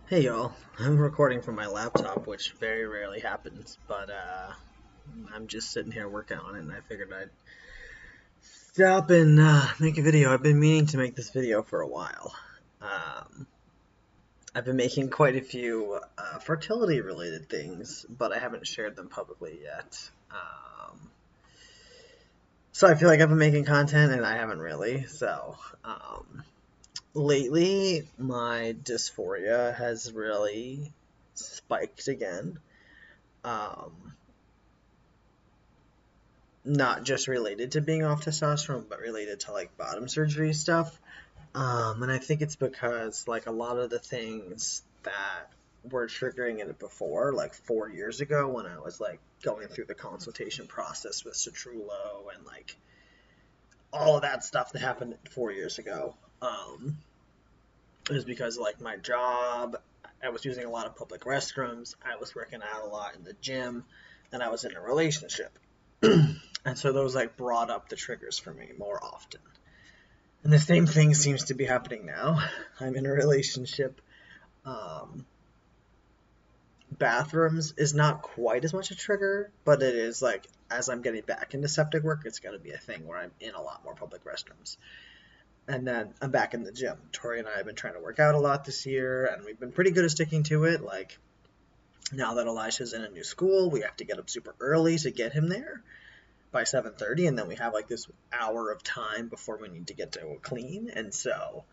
Hey y'all, I'm recording from my laptop, which very rarely happens, but I'm just sitting here working on it, and I figured I'd stop and make a video. I've been meaning to make this video for a while. Um, I've been making quite a few fertility related things, but I haven't shared them publicly yet. So I feel like I've been making content, and I haven't really. Lately, my dysphoria has really spiked again. Um, Not just related to being off testosterone, but related to like bottom surgery stuff. And I think it's because like a lot of the things that were triggering it before, like 4 years ago when I was like going through the consultation process with Citrullo and like all of that stuff that happened 4 years ago, it was because like my job, I was using a lot of public restrooms, I was working out a lot in the gym, and I was in a relationship. And so those like brought up the triggers for me more often. And the same thing seems to be happening now. I'm in a relationship. Um, Bathrooms is not quite as much a trigger, but it is like as I'm getting back into septic work, it's going to be a thing where I'm in a lot more public restrooms. And then I'm back in the gym. Tori and I have been trying to work out a lot this year, and we've been pretty good at sticking to it. Like now that Elisha's in a new school, we have to get up super early to get him there by 7:30, and then we have like this hour of time before we need to get to a clean. And so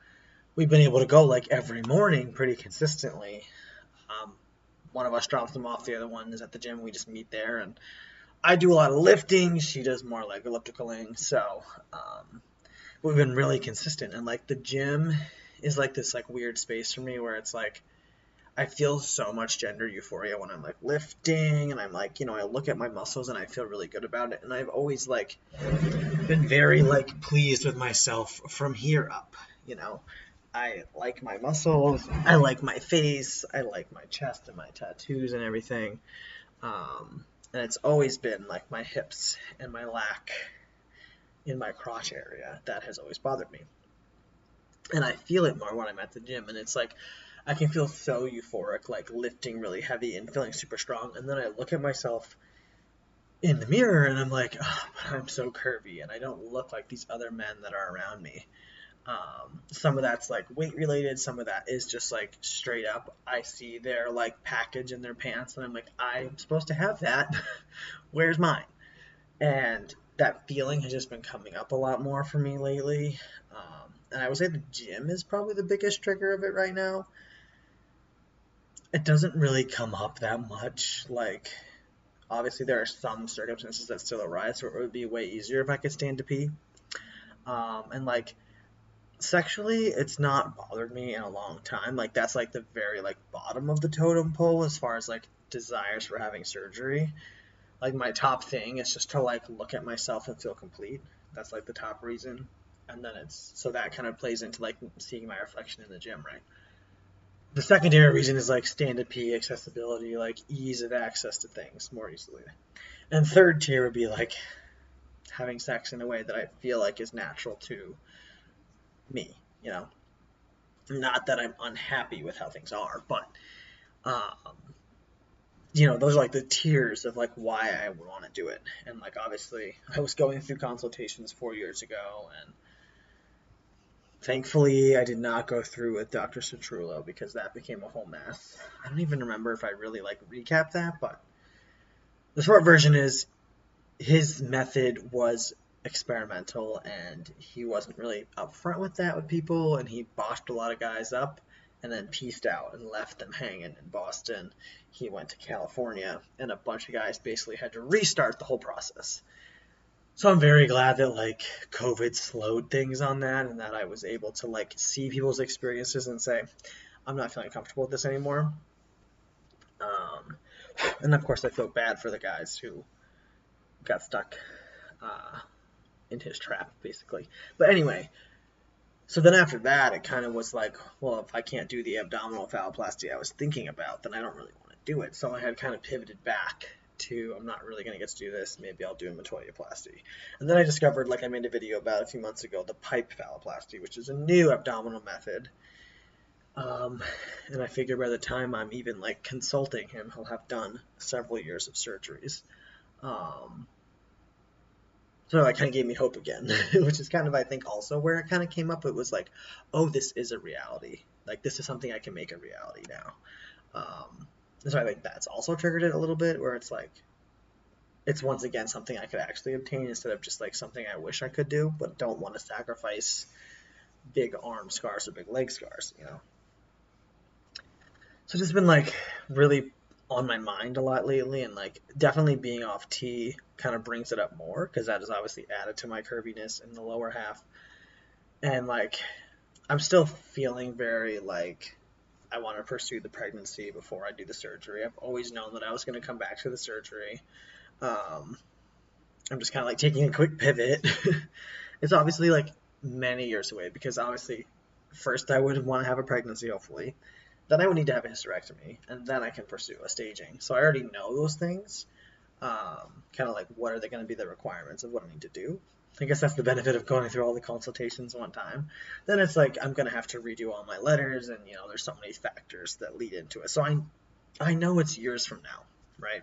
we've been able to go like every morning pretty consistently. um, One of us drops them off, the other one is at the gym. We just meet there, and I do a lot of lifting, she does more like ellipticaling. So we've been really consistent, and like the gym is like this like weird space for me where it's like I feel so much gender euphoria when I'm like lifting, and I'm like, I look at my muscles and I feel really good about it. And I've always like been very like pleased with myself from here up, you know. I like my muscles, I like my face, I like my chest and my tattoos and everything. And it's always been like my hips and my lack in my crotch area that has always bothered me. And I feel it more when I'm at the gym, and it's like I can feel so euphoric, like lifting really heavy and feeling super strong. And then I look at myself in the mirror and I'm like, oh, but I'm so curvy and I don't look like these other men that are around me. Some of that's like weight related, some of that is just like straight up. I see their like package in their pants and I'm like, I'm supposed to have that. Where's mine? And that feeling has just been coming up a lot more for me lately. And I would say the gym is probably the biggest trigger of it right now. It doesn't really come up that much. Like, obviously, there are some circumstances that still arise where it would be way easier if I could stand to pee. And like, sexually, it's not bothered me in a long time. Like, that's like the very like bottom of the totem pole as far as like desires for having surgery. Like, my top thing is just to like look at myself and feel complete. That's like the top reason. And then it's so that kind of plays into like seeing my reflection in the gym, right? The secondary reason is like stand-up pee accessibility, like ease of access to things more easily. And third tier would be like having sex in a way that I feel like is natural to me, you know. Not that I'm unhappy with how things are, but um, those are like the tiers of like why I would want to do it. And like obviously, I was going through consultations 4 years ago, and thankfully, I did not go through with Dr. Citrullo because that became a whole mess. I don't even remember if I really like recapped that, but the short version is his method was experimental and he wasn't really upfront with that with people, and he botched a lot of guys up and then pieced out and left them hanging in Boston. He went to California and a bunch of guys basically had to restart the whole process. So I'm very glad that like COVID slowed things on that, and that I was able to like see people's experiences and say, I'm not feeling comfortable with this anymore. Um, and of course, I feel bad for the guys who got stuck uh, in his trap, basically. But anyway, so then after that, it kind of was like, well, if I can't do the abdominal phalloplasty I was thinking about, then I don't really want to do it. So I had kind of pivoted back to, I'm not really going to get to do this. Maybe I'll do a metoidioplasty. And then I discovered, like I made a video about a few months ago, the pipe phalloplasty, which is a new abdominal method. Um, and I figure by the time I'm even like consulting him, he'll have done several years of surgeries. Um, so that kind of gave me hope again, which is kind of, I think, also where it kind of came up. It was like, oh, this is a reality. Like, this is something I can make a reality now. So I think that's also triggered it a little bit, where it's like, it's once again something I could actually obtain instead of just like something I wish I could do, but don't want to sacrifice big arm scars or big leg scars, you know? So just been like really on my mind a lot lately, and like definitely being off T kind of brings it up more because that is obviously added to my curviness in the lower half. And like I'm still feeling very like I want to pursue the pregnancy before I do the surgery. I've always known that I was going to come back to the surgery. Um, I'm just kind of like taking a quick pivot. It's obviously like many years away because obviously first I would want to have a pregnancy, hopefully. Then I would need to have a hysterectomy, and then I can pursue a staging. So I already know those things. Kind of like what are they going to be the requirements of what I need to do. I guess that's the benefit of going through all the consultations one time. Then it's like I'm going to have to redo all my letters, and you know there's so many factors that lead into it. So I know it's years from now, right?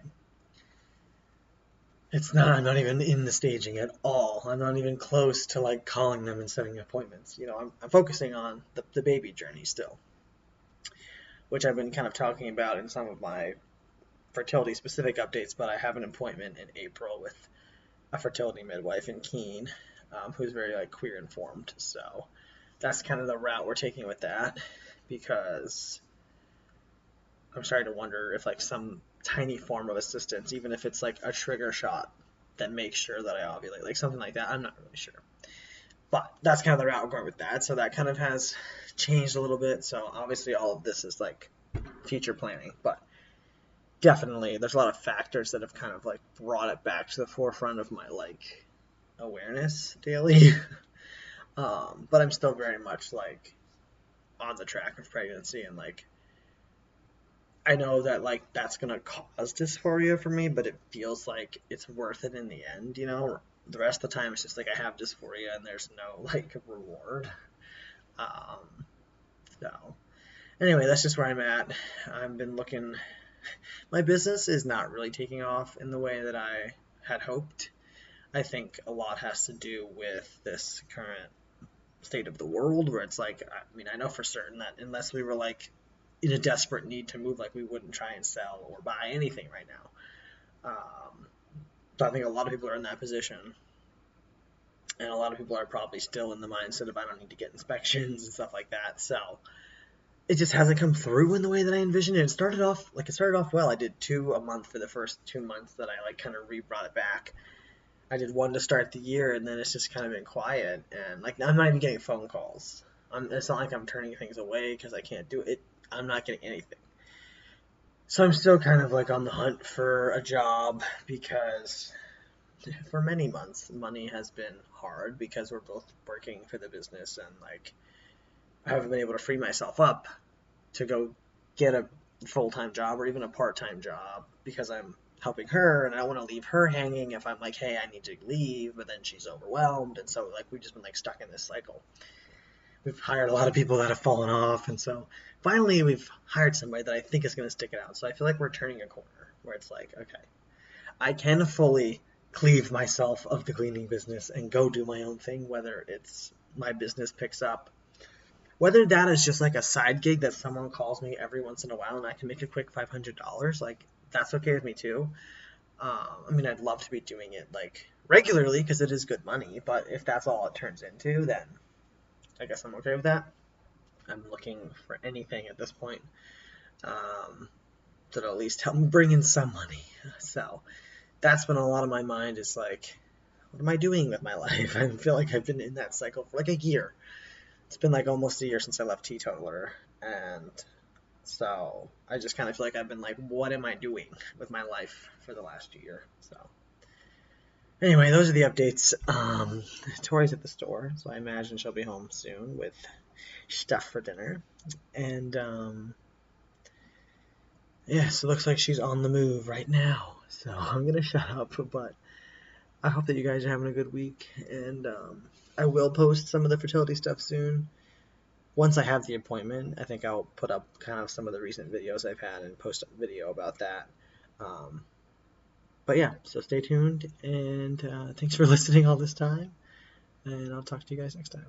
It's not. I'm not even in the staging at all. I'm not even close to like calling them and setting appointments. You know, I'm focusing on the baby journey still, which I've been kind of talking about in some of my fertility specific updates. But I have an appointment in April with a fertility midwife in Keene, who's very like queer informed. So that's kind of the route we're taking with that, because I'm starting to wonder if like some tiny form of assistance, even if it's like a trigger shot that makes sure that I ovulate, like something like that. I'm not really sure. But that's kind of the route we're going with that. So that kind of has changed a little bit. So obviously all of this is like future planning, but definitely there's a lot of factors that have kind of like brought it back to the forefront of my like awareness daily. But I'm still very much like on the track of pregnancy, and like I know that like that's gonna cause dysphoria for me, but it feels like it's worth it in the end, you know. The rest of the time it's just like I have dysphoria and there's no like reward. Um, so anyway, that's just where I'm at. I've been looking. My business is not really taking off in the way that I had hoped. I think a lot has to do with this current state of the world, where it's like, I mean, I know for certain that unless we were like in a desperate need to move, like we wouldn't try and sell or buy anything right now. So I think a lot of people are in that position, and a lot of people are probably still in the mindset of I don't need to get inspections and stuff like that. So it just hasn't come through in the way that I envisioned it. It started off well. I did 2 a month for the first 2 months that I like kind of brought it back. I did 1 to start the year, and then it's just kind of been quiet. And like I'm not even getting phone calls. It's not like I'm turning things away because I can't do it. I'm not getting anything. So I'm still kind of like on the hunt for a job, because for many months money has been hard because we're both working for the business, and like I haven't been able to free myself up to go get a full-time job or even a part-time job because I'm helping her, and I don't want to leave her hanging if I'm like, hey, I need to leave, but then she's overwhelmed. And so like we've just been like stuck in this cycle. We've hired a lot of people that have fallen off, and so finally we've hired somebody that I think is going to stick it out. So I feel like we're turning a corner where it's like, okay, I can fully cleave myself of the cleaning business and go do my own thing, whether it's my business picks up, whether that is just like a side gig that someone calls me every once in a while and I can make a quick $500, like that's okay with me too. I mean, I'd love to be doing it like regularly because it is good money, but if that's all it turns into, then I guess I'm okay with that. I'm looking for anything at this point that'll at least help me bring in some money. So that's been a lot of my mind, is like, what am I doing with my life? I feel like I've been in that cycle for like a year. It's been like almost a year since I left Teetotaler, and so I just kind of feel like I've been like, what am I doing with my life for the last year? So anyway, those are the updates. Tori's at the store, so I imagine she'll be home soon with stuff for dinner. And yeah, so it looks like she's on the move right now. So I'm gonna shut up, but I hope that you guys are having a good week, and I will post some of the fertility stuff soon. once I have the appointment, I think I'll put up kind of some of the recent videos I've had and post a video about that. Um, but yeah, so stay tuned, and thanks for listening all this time, and I'll talk to you guys next time.